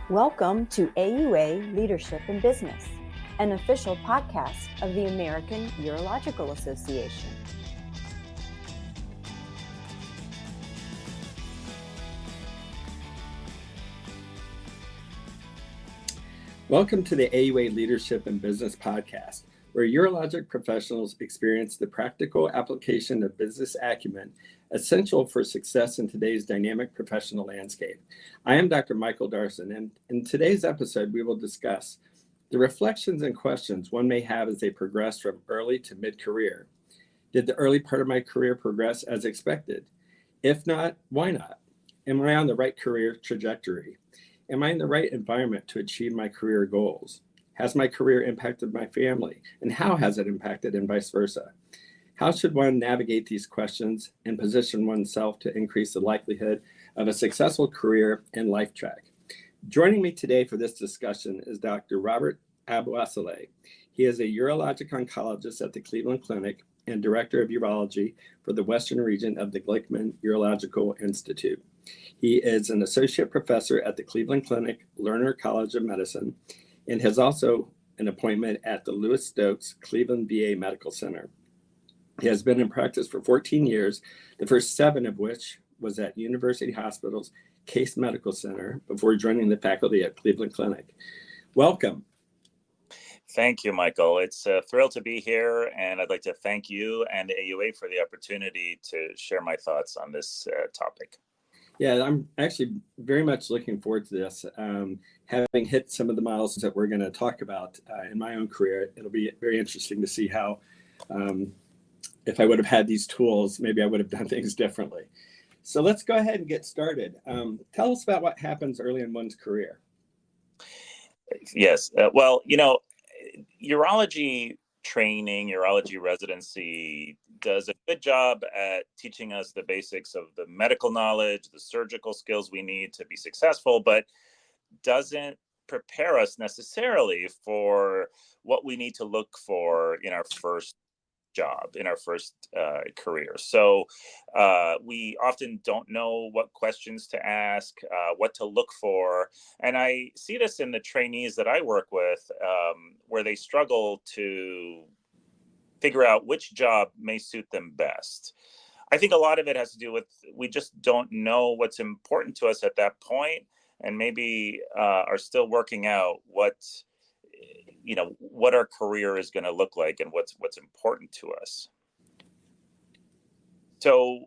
Welcome to AUA Leadership in Business, an official podcast of the American Urological Association. Welcome to the AUA Leadership in Business podcast, where urologic professionals experience the practical application of business acumen essential for success in today's dynamic professional landscape. I am Dr. Micheal Darson, and in today's episode, we will discuss the reflections and questions one may have as they progress from early to mid-career. Did the early part of my career progress as expected? If not, why not? Am I on the right career trajectory? Am I in the right environment to achieve my career goals? Has my career impacted my family? And how has it impacted, and vice versa? How should one navigate these questions and position oneself to increase the likelihood of a successful career and life track? Joining me today for this discussion is Dr. Robert Abouassaly. He is a urologic oncologist at the Cleveland Clinic and Director of Urology for the Western region of the Glickman Urological Institute. He is an associate professor at the Cleveland Clinic Lerner College of Medicine and has also an appointment at the Louis Stokes Cleveland VA Medical Center. He has been in practice for 14 years, the first 7 of which was at University Hospital's Case Medical Center before joining the faculty at Cleveland Clinic. Welcome. Thank you, Michael. It's a thrill to be here, and I'd like to thank you and AUA for the opportunity to share my thoughts on this topic. Yeah, I'm actually very much looking forward to this. Having hit some of the milestones that we're going to talk about in my own career, it'll be very interesting to see how, if I would have had these tools, maybe I would have done things differently. So let's go ahead and get started. Tell us about what happens early in one's career. Yes. Urology training, urology residency does a good job at teaching us the basics of the medical knowledge, the surgical skills we need to be successful, but doesn't prepare us necessarily for what we need to look for in our first job, in our first career. So we often don't know what questions to ask, what to look for. And I see this in the trainees that I work with, where they struggle to figure out which job may suit them best. I think a lot of it has to do with we just don't know what's important to us at that point, and maybe are still working out what our career is going to look like and what's important to us. So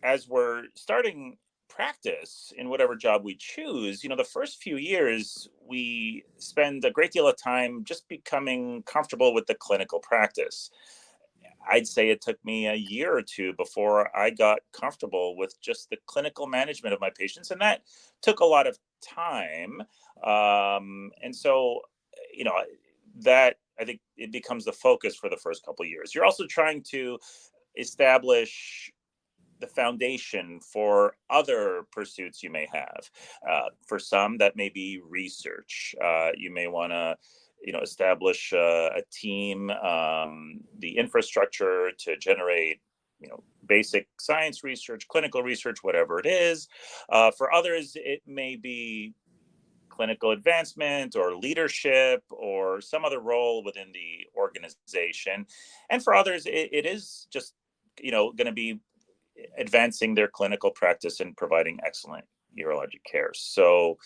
as we're starting practice in whatever job we choose, the first few years, we spend a great deal of time just becoming comfortable with the clinical practice. I'd say it took me a year or two before I got comfortable with just the clinical management of my patients. And that took a lot of time. And so, that I think it becomes the focus for the first couple of years. You're also trying to establish the foundation for other pursuits you may have. For some, that may be research. You may want to, establish a team, the infrastructure to generate, basic science research, clinical research, whatever it is. For others, it may be clinical advancement or leadership or some other role within the organization. And for others, it is just, going to be advancing their clinical practice and providing excellent urologic care. So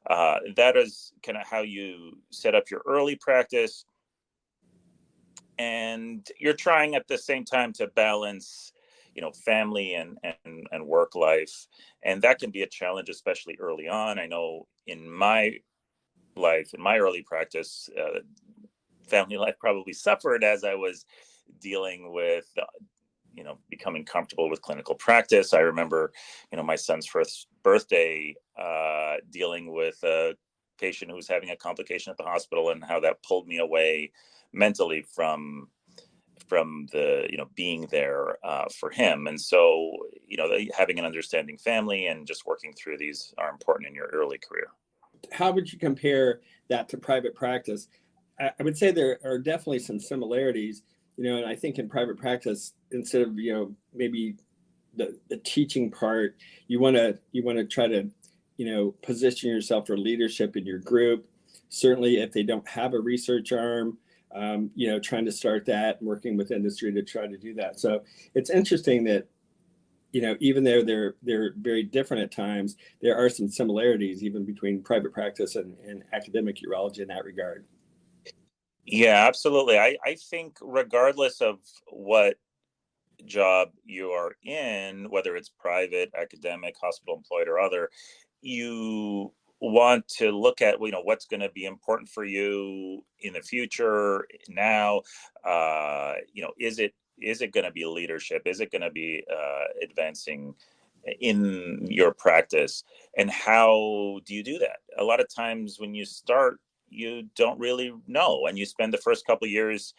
that is kind of how you set up your early practice. And you're trying at the same time to balance, family and work life. And that can be a challenge, especially early on. I know in my life, in my early practice, family life probably suffered as I was dealing with, becoming comfortable with clinical practice. I remember, my son's first birthday, dealing with a patient who was having a complication at the hospital, and how that pulled me away mentally from the, being there for him. And so, having an understanding family and just working through these are important in your early career. How would you compare that to private practice? I would say there are definitely some similarities, and I think in private practice, instead of, maybe the teaching part, you want to try to, position yourself for leadership in your group. Certainly, if they don't have a research arm, trying to start that and working with industry to try to do that. So it's interesting that, even though they're very different at times, there are some similarities even between private practice and academic urology in that regard. Yeah, absolutely. I think regardless of what job you are in, whether it's private, academic, hospital employed, or other, you want to look at what's going to be important for you in the future now. Is it going to be leadership? Is it going to be advancing in your practice? And how do you do that? A lot of times when you start, you don't really know, and you spend the first couple of years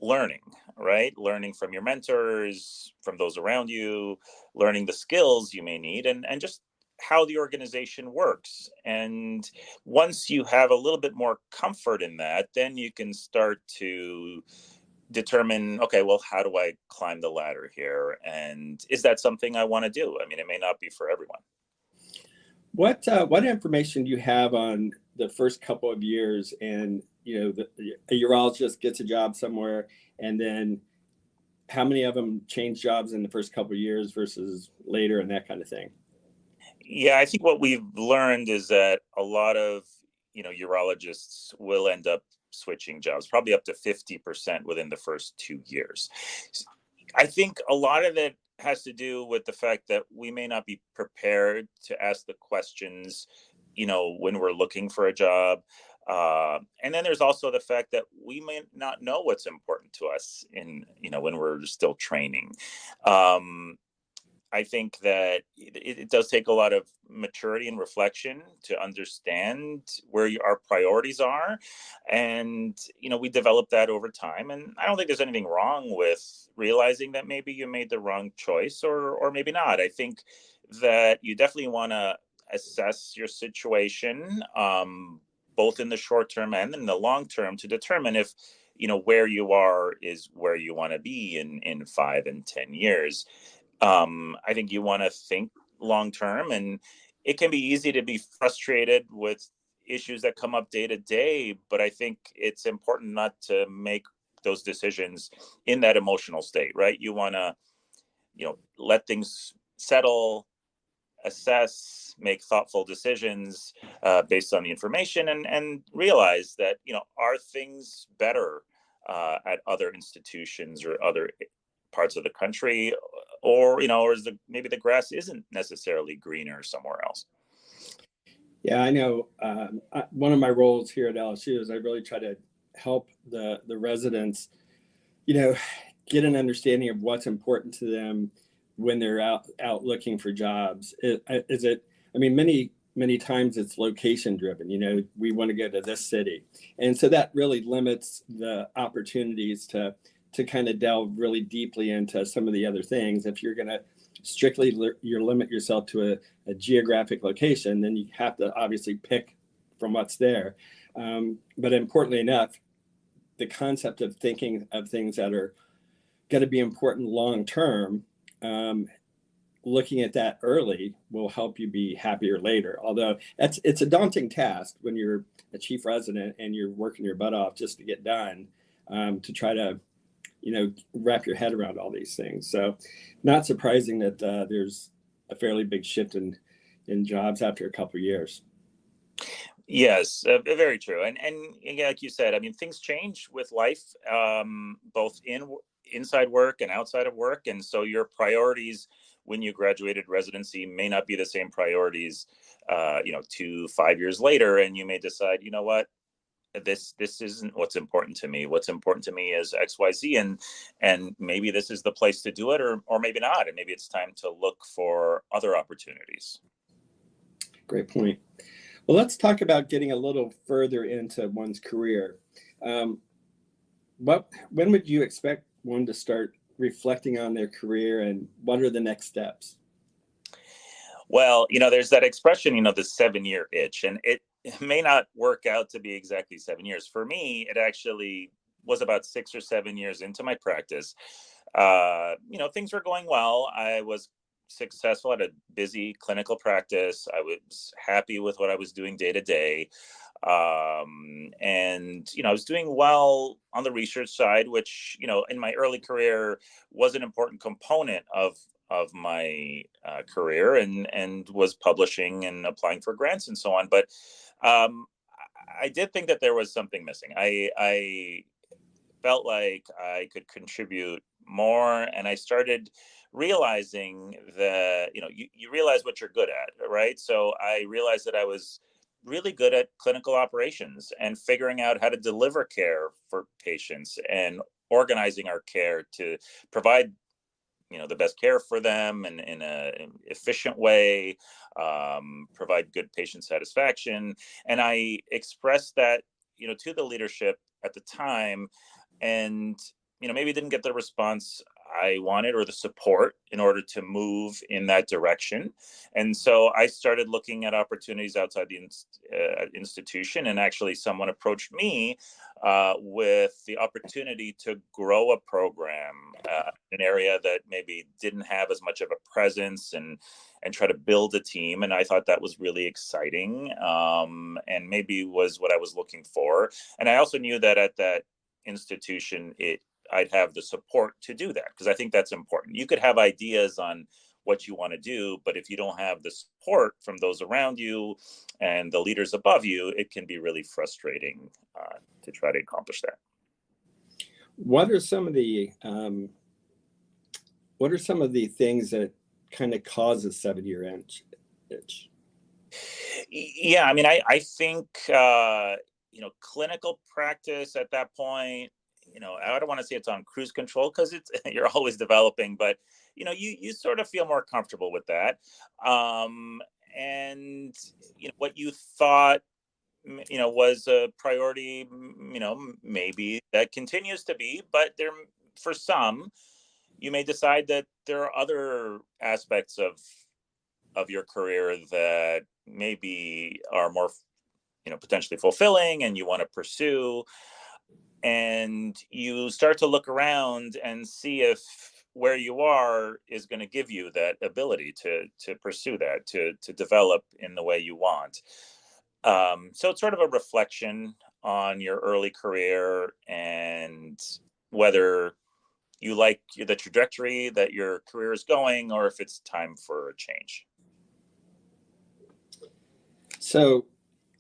learning, right? Learning from your mentors, from those around you, learning the skills you may need, and just how the organization works. And once you have a little bit more comfort in that, then you can start to determine, okay, well, how do I climb the ladder here? And is that something I want to do? I mean, it may not be for everyone. What information do you have on the first couple of years, and a urologist gets a job somewhere, and then how many of them change jobs in the first couple of years versus later, and that kind of thing? Yeah, I think what we've learned is that a lot of urologists will end up switching jobs, probably up to 50% within the first 2 years. I think a lot of it has to do with the fact that we may not be prepared to ask the questions, when we're looking for a job. And then there's also the fact that we may not know what's important to us when we're still training. I think that it does take a lot of maturity and reflection to understand where our priorities are. And, we develop that over time. And I don't think there's anything wrong with realizing that maybe you made the wrong choice or maybe not. I think that you definitely want to assess your situation, both in the short term and in the long term, to determine if, where you are is where you want to be in 5 and 10 years. I think you want to think long term, and it can be easy to be frustrated with issues that come up day to day. But I think it's important not to make those decisions in that emotional state, right? You want to, let things settle, assess, make thoughtful decisions based on the information, and realize that, are things better at other institutions or other parts of the country, or is maybe the grass isn't necessarily greener somewhere else. Yeah, I know. One of my roles here at LSU is I really try to help the residents, get an understanding of what's important to them when they're out looking for jobs. Many times it's location driven. We want to go to this city, and so that really limits the opportunities to kind of delve really deeply into some of the other things. If you're going to strictly limit yourself to a geographic location, then you have to obviously pick from what's there. But importantly enough, the concept of thinking of things that are going to be important long term, looking at that early will help you be happier later. Although it's a daunting task when you're a chief resident and you're working your butt off just to get done, to try to wrap your head around all these things. So not surprising that there's a fairly big shift in jobs after a couple of years. Yes, very true. And like you said, I mean, things change with life, both inside work and outside of work. And so your priorities when you graduated residency may not be the same priorities, 2-5 years later. And you may decide, what, this isn't what's important to me. What's important to me is XYZ, and maybe this is the place to do it, or maybe not. And maybe it's time to look for other opportunities. Great point. Well, let's talk about getting a little further into one's career. When would you expect one to start reflecting on their career, and what are the next steps? Well, there's that expression, the 7-year itch, and it may not work out to be exactly 7 years. For me, it actually was about 6 or 7 years into my practice. Things were going well. I was successful. I had a busy clinical practice. I was happy with what I was doing day to day. And, I was doing well on the research side, which, in my early career was an important component of my career, and was publishing and applying for grants and so on. But um, I did think that there was something missing. I felt like I could contribute more, and I started realizing that you realize what you're good at, right? So I realized that I was really good at clinical operations and figuring out how to deliver care for patients and organizing our care to provide the best care for them and in an efficient way, provide good patient satisfaction. And I expressed that to the leadership at the time, and maybe didn't get the response I wanted or the support in order to move in that direction. And so I started looking at opportunities outside the institution, and actually someone approached me with the opportunity to grow a program, an area that maybe didn't have as much of a presence, and try to build a team. And I thought that was really exciting, and maybe was what I was looking for. And I also knew that at that institution, I'd have the support to do that, because I think that's important. You could have ideas on what you want to do, but if you don't have the support from those around you and the leaders above you, it can be really frustrating to try to accomplish that. What are some of the things that kind of cause a 7-year itch? Yeah, I mean, I think clinical practice at that point, I don't want to say it's on cruise control, because you're always developing, but you sort of feel more comfortable with that. And what you thought was a priority, maybe that continues to be, but for some, you may decide that there are other aspects of your career that maybe are more potentially fulfilling, and you want to pursue. And you start to look around and see if where you are is going to give you that ability to pursue that, to develop in the way you want. So it's sort of a reflection on your early career, and whether you like the trajectory that your career is going, or if it's time for a change. So,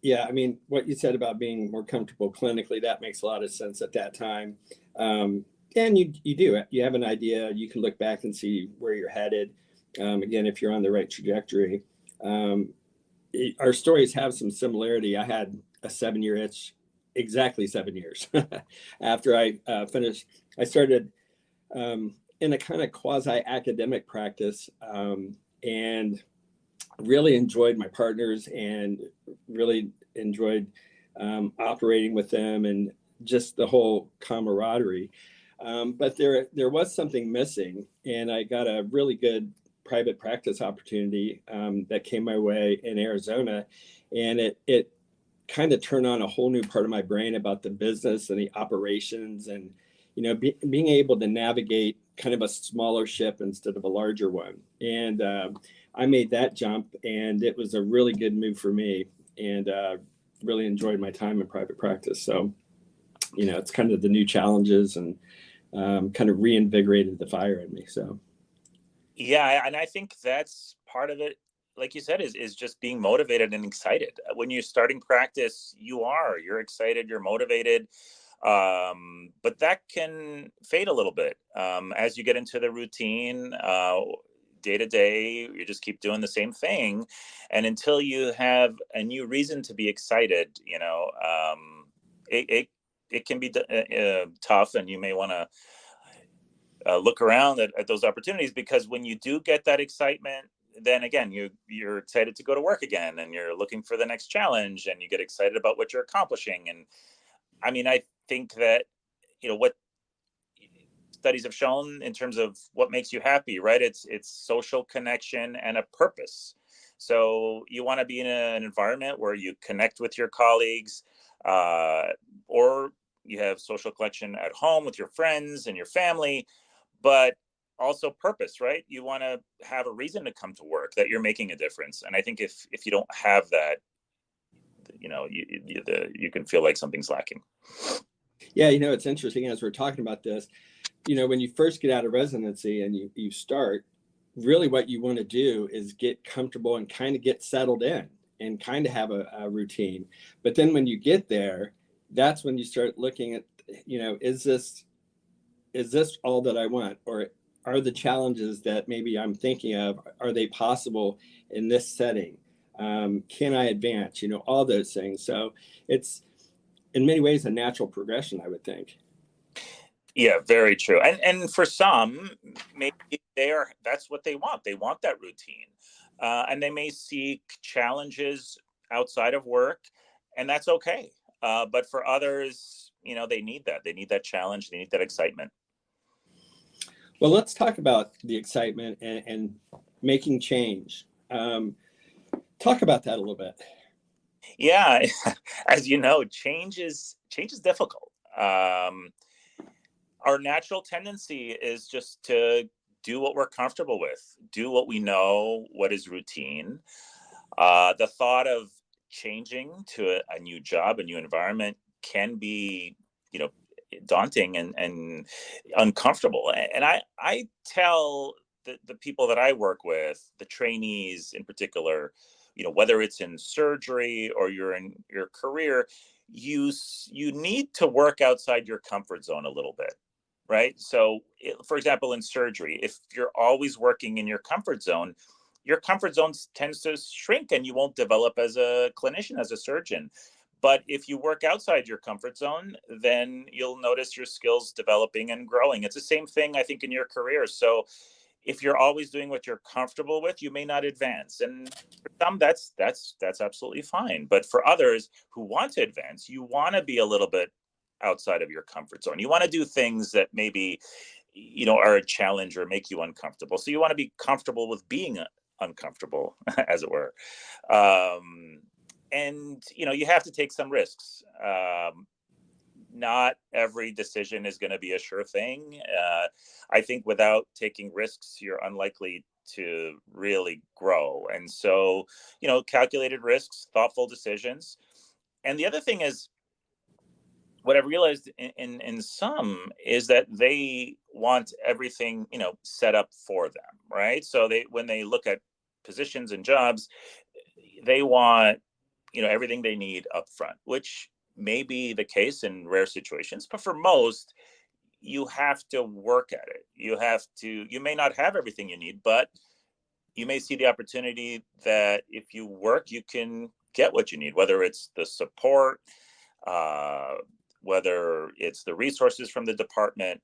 yeah, I mean, what you said about being more comfortable clinically, that makes a lot of sense at that time. And you have an idea, you can look back and see where you're headed. Again, if you're on the right trajectory. Our stories have some similarity. I had a 7-year itch, exactly 7 years after I finished. I started in a kind of quasi-academic practice, and really enjoyed my partners, and really enjoyed operating with them, and just the whole camaraderie. But there was something missing, and I got a really good private practice opportunity that came my way in Arizona, and it kind of turned on a whole new part of my brain about the business and the operations, and being able to navigate kind of a smaller ship instead of a larger one. And I made that jump, and it was a really good move for me, and really enjoyed my time in private practice. So, it's kind of the new challenges, and kind of reinvigorated the fire in me. So, yeah, and I think that's part of it. Like you said, is just being motivated and excited. When you're starting practice, you're excited, you're motivated. But that can fade a little bit as you get into the routine. Day to day, you just keep doing the same thing, and until you have a new reason to be excited, it can be tough, and you may want to look around at those opportunities, because when you do get that excitement, then again you're excited to go to work again, and you're looking for the next challenge, and you get excited about what you're accomplishing. And I mean, I think that what studies have shown in terms of what makes you happy, right? It's social connection and a purpose. So you want to be in an environment where you connect with your colleagues, or you have social connection at home with your friends and your family, but also purpose, right? You want to have a reason to come to work, that you're making a difference. And I think if you don't have that, you can feel like something's lacking. Yeah, it's interesting as we're talking about this, when you first get out of residency and you start, really what you want to do is get comfortable and kind of get settled in and kind of have a routine. But then when you get there, that's when you start looking at, is this all that I want? Or are the challenges that maybe I'm thinking of, are they possible in this setting? Can I advance? All those things. So it's in many ways a natural progression, I would think. Yeah, very true. And for some, maybe that's what they want. They want that routine. And they may seek challenges outside of work, and that's okay. But for others, they need that. They need that challenge. They need that excitement. Well, let's talk about the excitement and making change. Talk about that a little bit. Yeah, as you know, change is difficult. Our natural tendency is just to do what we're comfortable with, do what we know, what is routine. The thought of changing to a new job, a new environment can be, daunting and uncomfortable. And I tell the people that I work with, the trainees in particular, whether it's in surgery or you're in your career, you need to work outside your comfort zone a little bit, right? So, for example, in surgery, if you're always working in your comfort zone tends to shrink and you won't develop as a clinician, as a surgeon. But if you work outside your comfort zone, then you'll notice your skills developing and growing. It's the same thing, I think, in your career. So if you're always doing what you're comfortable with, you may not advance. And for some, that's absolutely fine. But for others who want to advance, you want to be a little bit outside of your comfort zone. You want to do things that maybe, are a challenge or make you uncomfortable. So you want to be comfortable with being uncomfortable, as it were. And you have to take some risks. Not every decision is going to be a sure thing. I think without taking risks, you're unlikely to really grow. And so, calculated risks, thoughtful decisions. And the other thing is, what I've realized in some is that they want everything, set up for them, right? So when they look at positions and jobs, they want, everything they need up front, which may be the case in rare situations, but for most, you have to work at it. You may not have everything you need, but you may see the opportunity that if you work, you can get what you need, whether it's the support, whether it's the resources from the department.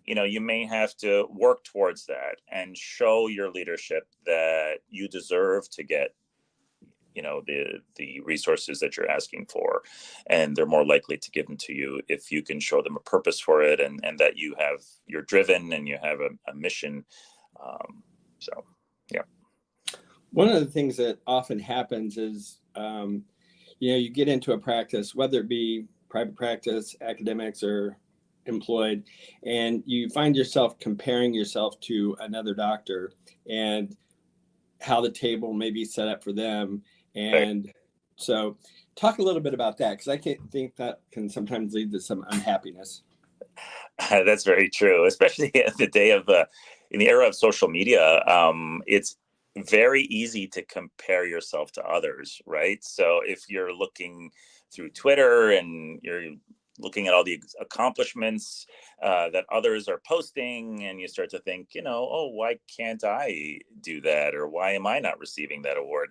You may have to work towards that and show your leadership that you deserve to get the resources that you're asking for, and they're more likely to give them to you if you can show them a purpose for it, and that you're driven and you have a mission. So yeah, one of the things that often happens is you get into a practice, whether it be private practice, academics, or employed, and you find yourself comparing yourself to another doctor and how the table may be set up for them. And right. So talk a little bit about that, because I think that can sometimes lead to some unhappiness. That's very true, especially in the era of social media. It's very easy to compare yourself to others, right? So if you're looking through Twitter and you're looking at all the accomplishments that others are posting, and you start to think, oh, why can't I do that? Or why am I not receiving that award?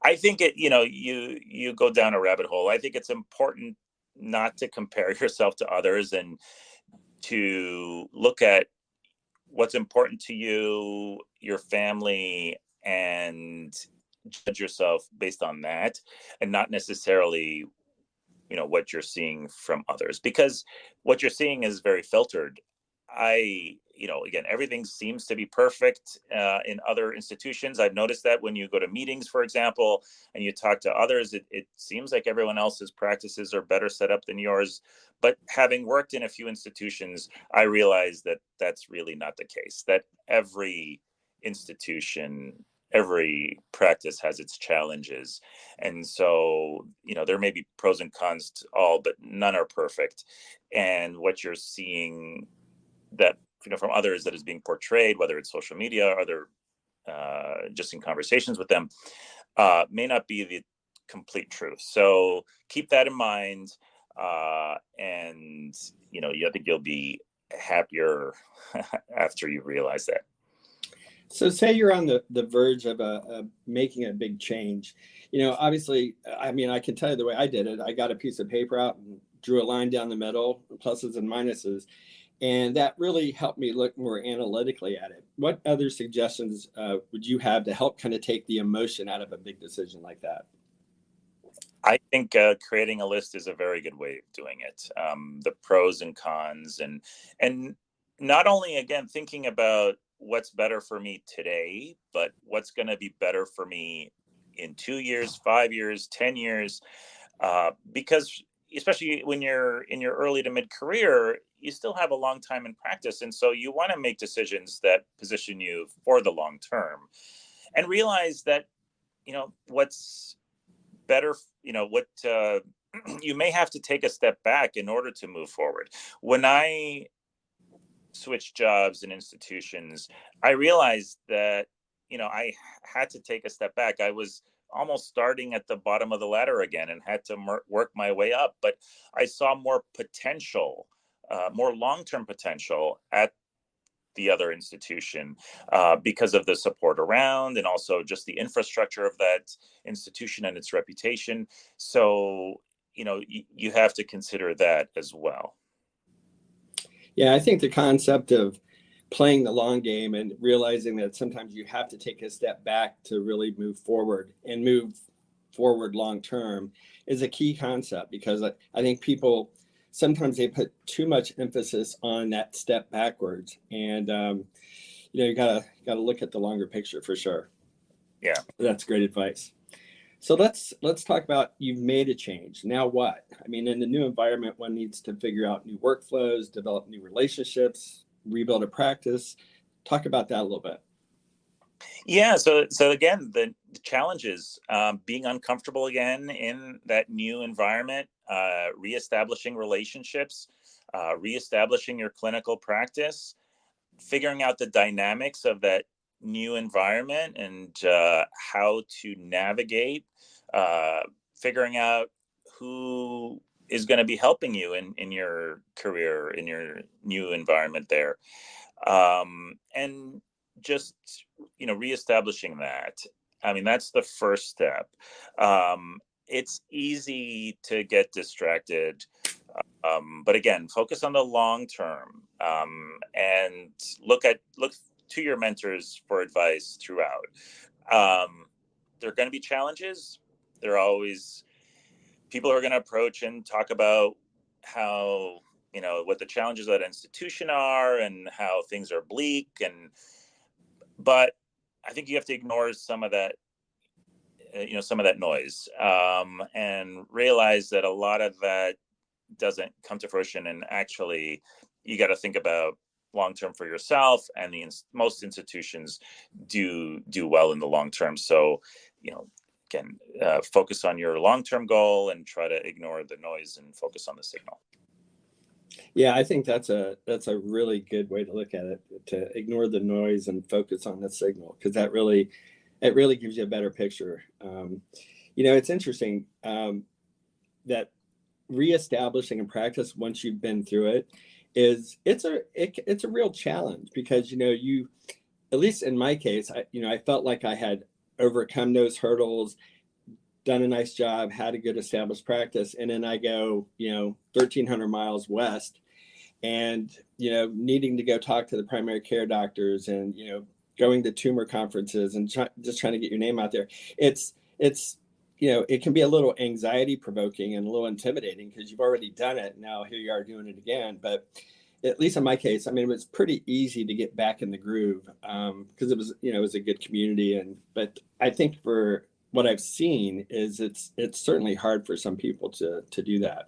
I think you go down a rabbit hole. I think it's important not to compare yourself to others, and to look at what's important to you, your family, and judge yourself based on that, and not necessarily what you're seeing from others, because what you're seeing is very filtered. again, everything seems to be perfect in other institutions. I've noticed that when you go to meetings, for example, and you talk to others, it seems like everyone else's practices are better set up than yours. But having worked in a few institutions, I realized that that's really not the case, that every institution, every practice has its challenges. And so, there may be pros and cons to all, but none are perfect. And what you're seeing that, from others that is being portrayed, whether it's social media or other, just in conversations with them, may not be the complete truth. So keep that in mind. And, I think you'll be happier after you realize that. So say you're on the verge of making a big change. Obviously, I mean, I can tell you the way I did it. I got a piece of paper out and drew a line down the middle, pluses and minuses. And that really helped me look more analytically at it. What other suggestions would you have to help kind of take the emotion out of a big decision like that? I think creating a list is a very good way of doing it. The pros and cons, and not only, again, thinking about what's better for me today, but what's going to be better for me in 2 years, 5 years, 10 years, because especially when you're in your early to mid career, you still have a long time in practice. And so you want to make decisions that position you for the long term, and realize that, what's better, what you may have to take a step back in order to move forward. When I switched jobs and institutions, I realized that, I had to take a step back. I was almost starting at the bottom of the ladder again and had to work my way up. But I saw more potential, more long-term potential at the other institution because of the support around, and also just the infrastructure of that institution and its reputation. So, you have to consider that as well. Yeah, I think the concept of playing the long game and realizing that sometimes you have to take a step back to really move forward and move forward long term is a key concept, because I think people sometimes they put too much emphasis on that step backwards, and you gotta look at the longer picture for sure. Yeah, that's great advice. So let's talk about, you've made a change. Now what? I mean, in the new environment, one needs to figure out new workflows, develop new relationships, rebuild a practice. Talk about that a little bit. Yeah. So again, the challenges, being uncomfortable again in that new environment, reestablishing relationships, reestablishing your clinical practice, figuring out the dynamics of that new environment and how to navigate, figuring out who is going to be helping you in your career, in your new environment there. And just, reestablishing that. I mean, that's the first step. It's easy to get distracted. But again, focus on the long term, and look to your mentors for advice throughout. There are going to be challenges. There are always people who are going to approach and talk about how, what the challenges of that institution are and how things are bleak. But I think you have to ignore some of that, some of that noise, and realize that a lot of that doesn't come to fruition. And actually, you got to think about long term for yourself, and most institutions do well in the long term. So, again, focus on your long term goal and try to ignore the noise and focus on the signal. Yeah, I think that's a really good way to look at it, to ignore the noise and focus on the signal, because it really gives you a better picture. It's interesting that reestablishing a practice once you've been through it it's a real challenge, because you, at least in my case, I felt like I had overcome those hurdles, done a nice job, had a good established practice, and then I go 1,300 miles west, and needing to go talk to the primary care doctors, and going to tumor conferences and just trying to get your name out there. It's it can be a little anxiety provoking and a little intimidating, because you've already done it. Now here you are doing it again. But at least in my case, I mean, it was pretty easy to get back in the groove because it was, it was a good community. But I think for what I've seen is it's certainly hard for some people to do that.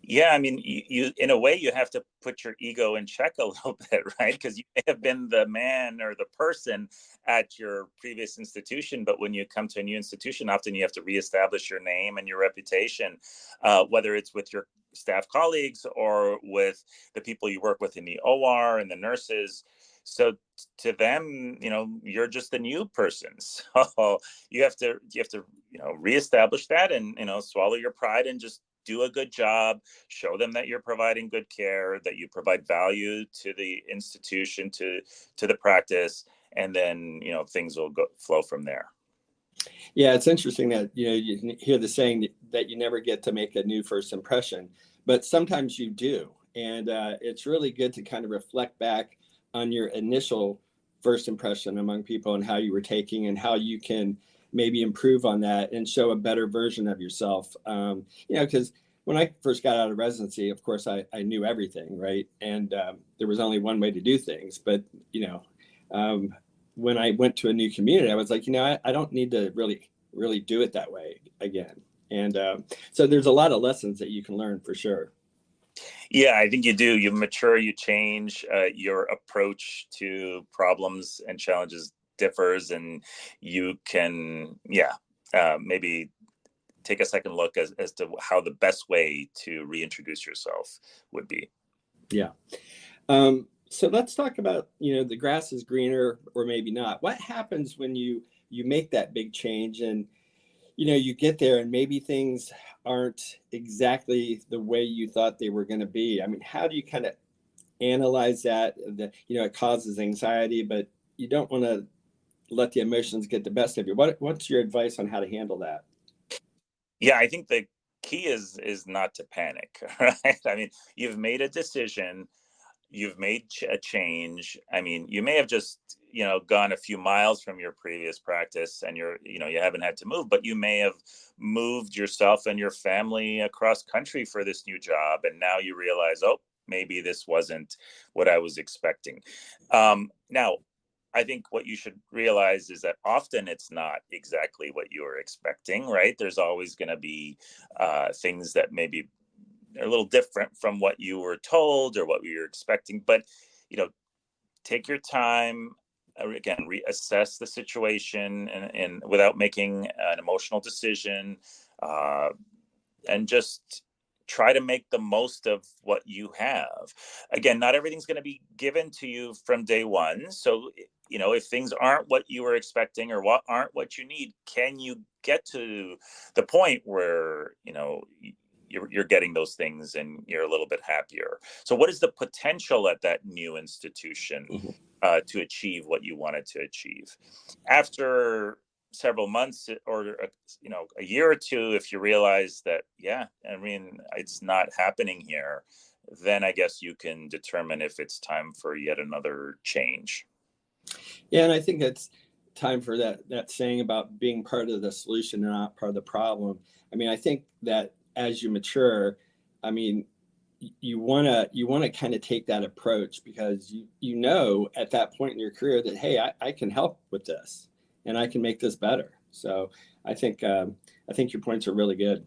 Yeah, I mean, you in a way you have to put your ego in check a little bit, right? Because you may have been the man or the person at your previous institution, but when you come to a new institution, often you have to reestablish your name and your reputation, whether it's with your staff colleagues or with the people you work with in the OR and the nurses. So to them, you're just the new person. So you have to reestablish that and swallow your pride and just do a good job, show them that you're providing good care, that you provide value to the institution, to the practice, and then things will flow from there. Yeah, it's interesting that you hear the saying that you never get to make a new first impression, but sometimes you do, and it's really good to kind of reflect back on your initial first impression among people and how you were taking and how you can maybe improve on that and show a better version of yourself. Because when I first got out of residency, of course, I knew everything, right? And there was only one way to do things. But, when I went to a new community, I was like, I don't need to really do it that way again. And so there's a lot of lessons that you can learn for sure. Yeah, I think you do. You mature, you change, your approach to problems and challenges differs, and you can, maybe take a second look as to how the best way to reintroduce yourself would be. Yeah. So let's talk about, the grass is greener or maybe not. What happens when you make that big change and, you get there and maybe things aren't exactly the way you thought they were going to be? I mean, how do you kind of analyze that? It causes anxiety, but you don't want to let the emotions get the best of you. What's your advice on how to handle that? Yeah, I think the key is not to panic, right? I mean, you've made a decision, you've made a change. I mean, you may have just, gone a few miles from your previous practice and you haven't had to move, but you may have moved yourself and your family across country for this new job. And now you realize, oh, maybe this wasn't what I was expecting. Now, I think what you should realize is that often it's not exactly what you were expecting, right? There's always going to be things that maybe are a little different from what you were told or what you were expecting. But, take your time, again, reassess the situation and without making an emotional decision, and just try to make the most of what you have. Again, not everything's going to be given to you from day one. So, if things aren't what you were expecting or aren't what you need, can you get to the point where, you're getting those things and you're a little bit happier? So what is the potential at that new institution to achieve what you wanted to achieve? After several months or a year or two, if you realize that it's not happening here, then I guess you can determine if it's time for yet another change. Yeah, and I think it's time for that saying about being part of the solution and not part of the problem. I mean, I think that as you mature, I mean, you want to kind of take that approach because at that point in your career that, hey, I can help with this and I can make this better. So I think your points are really good.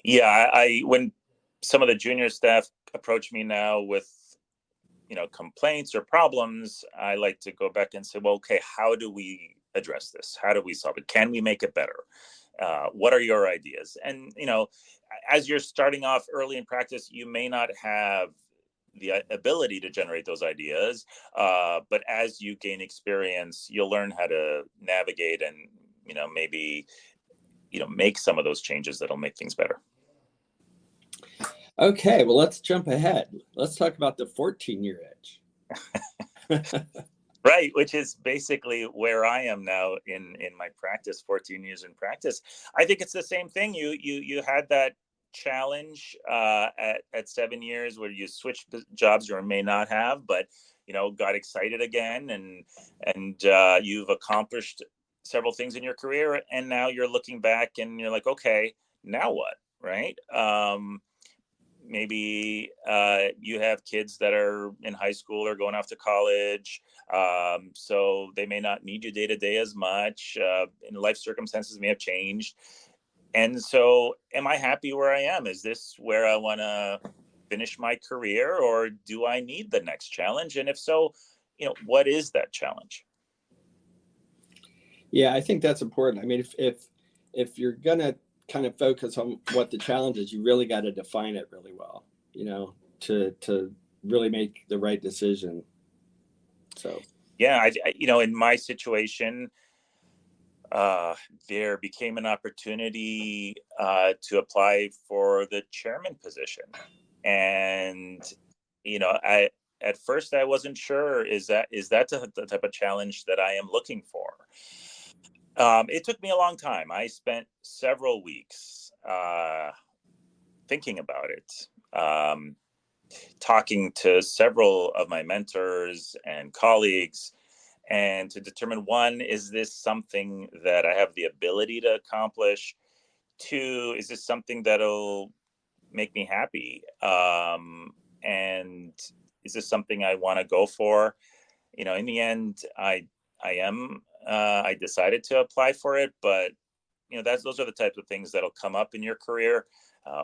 Yeah, I when some of the junior staff approach me now with complaints or problems, I like to go back and say, well, okay, how do we address this? How do we solve it? Can we make it better? What are your ideas? And as you're starting off early in practice, you may not have the ability to generate those ideas, but as you gain experience, you'll learn how to navigate and maybe make some of those changes that'll make things better. Okay, well, let's jump ahead. Let's talk about the 14-year edge. Right, which is basically where I am now in my practice, 14 years in practice. I think it's the same thing. You had that challenge at 7 years where you switched jobs or may not have, but got excited again and you've accomplished several things in your career, and now you're looking back and you're like, okay, now what, right? maybe you have kids that are in high school or going off to college, so they may not need you day to day as much, and life circumstances may have changed. And so am I happy where I am? Is this where I want to finish my career, or do I need the next challenge? And if so, what is that challenge? Yeah, I think that's important. I mean, if you're gonna kind of focus on what the challenge is, you really got to define it really well, to really make the right decision. So yeah, in my situation, there became an opportunity to apply for the chairman position. And, at first I wasn't sure, is that the type of challenge that I am looking for? It took me a long time. I spent several weeks thinking about it, talking to several of my mentors and colleagues, and to determine, one, is this something that I have the ability to accomplish? Two, is this something that'll make me happy? And is this something I want to go for? In the end, I decided to apply for it, but those are the types of things that'll come up in your career,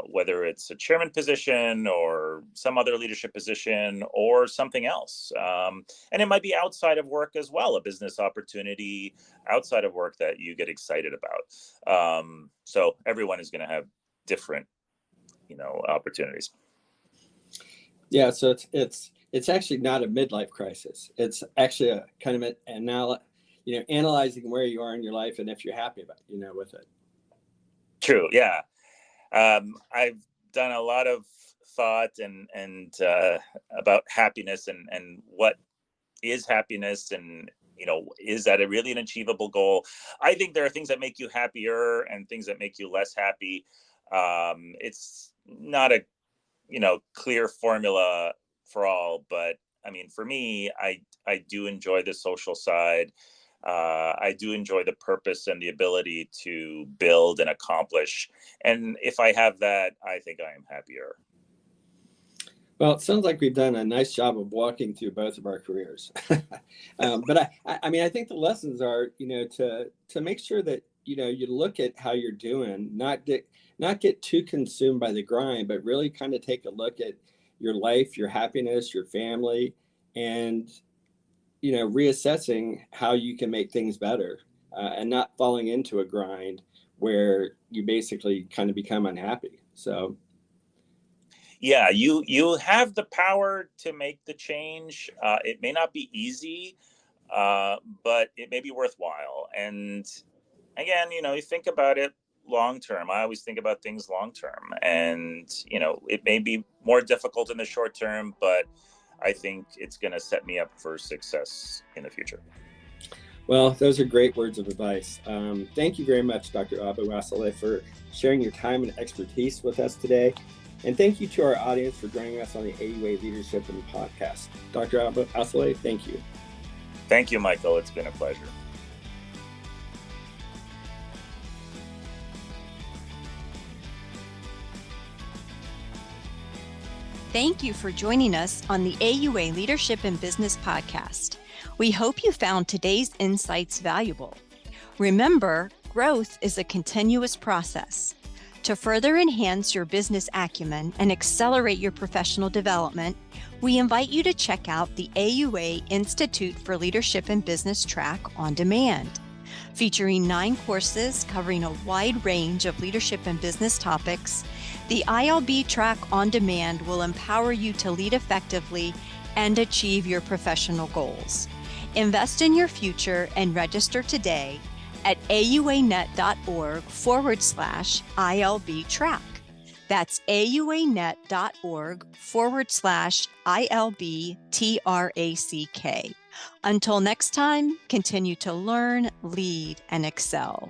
whether it's a chairman position or some other leadership position or something else. And it might be outside of work as well, a business opportunity outside of work that you get excited about. So everyone is going to have different, opportunities. yeah, so it's actually not a midlife crisis. It's actually a kind of analyzing where you are in your life and if you're happy about, with it. True. Yeah. I've done a lot of thought and about happiness and what is happiness, and is that really an achievable goal? I think there are things that make you happier and things that make you less happy. It's not a clear formula for all, but I mean, for me, I do enjoy the social side. I do enjoy the purpose and the ability to build and accomplish. And if I have that, I think I am happier. Well, it sounds like we've done a nice job of walking through both of our careers. But I think the lessons are, to make sure that, you look at how you're doing, not get too consumed by the grind, but really kind of take a look at your life, your happiness, your family, and reassessing how you can make things better, and not falling into a grind where you basically kind of become unhappy. So yeah, you have the power to make the change. It may not be easy, but it may be worthwhile. And again, you think about it long term. I always think about things long term, and it may be more difficult in the short term, but I think it's going to set me up for success in the future. Well, those are great words of advice. Thank you very much, Dr. Abouassaly, for sharing your time and expertise with us today. And thank you to our audience for joining us on the AUA Leadership and Podcast. Dr. Abouassaly, thank you. Thank you, Michael. It's been a pleasure. Thank you for joining us on the AUA Leadership and Business Podcast. We hope you found today's insights valuable. Remember, growth is a continuous process. To further enhance your business acumen and accelerate your professional development, we invite you to check out the AUA Institute for Leadership and Business track on demand. Featuring 9 courses covering a wide range of leadership and business topics, the ILB track on demand will empower you to lead effectively and achieve your professional goals. Invest in your future and register today at auanet.org/ILB track. That's auanet.org/ILB TRACK. Until next time, continue to learn, lead, and excel.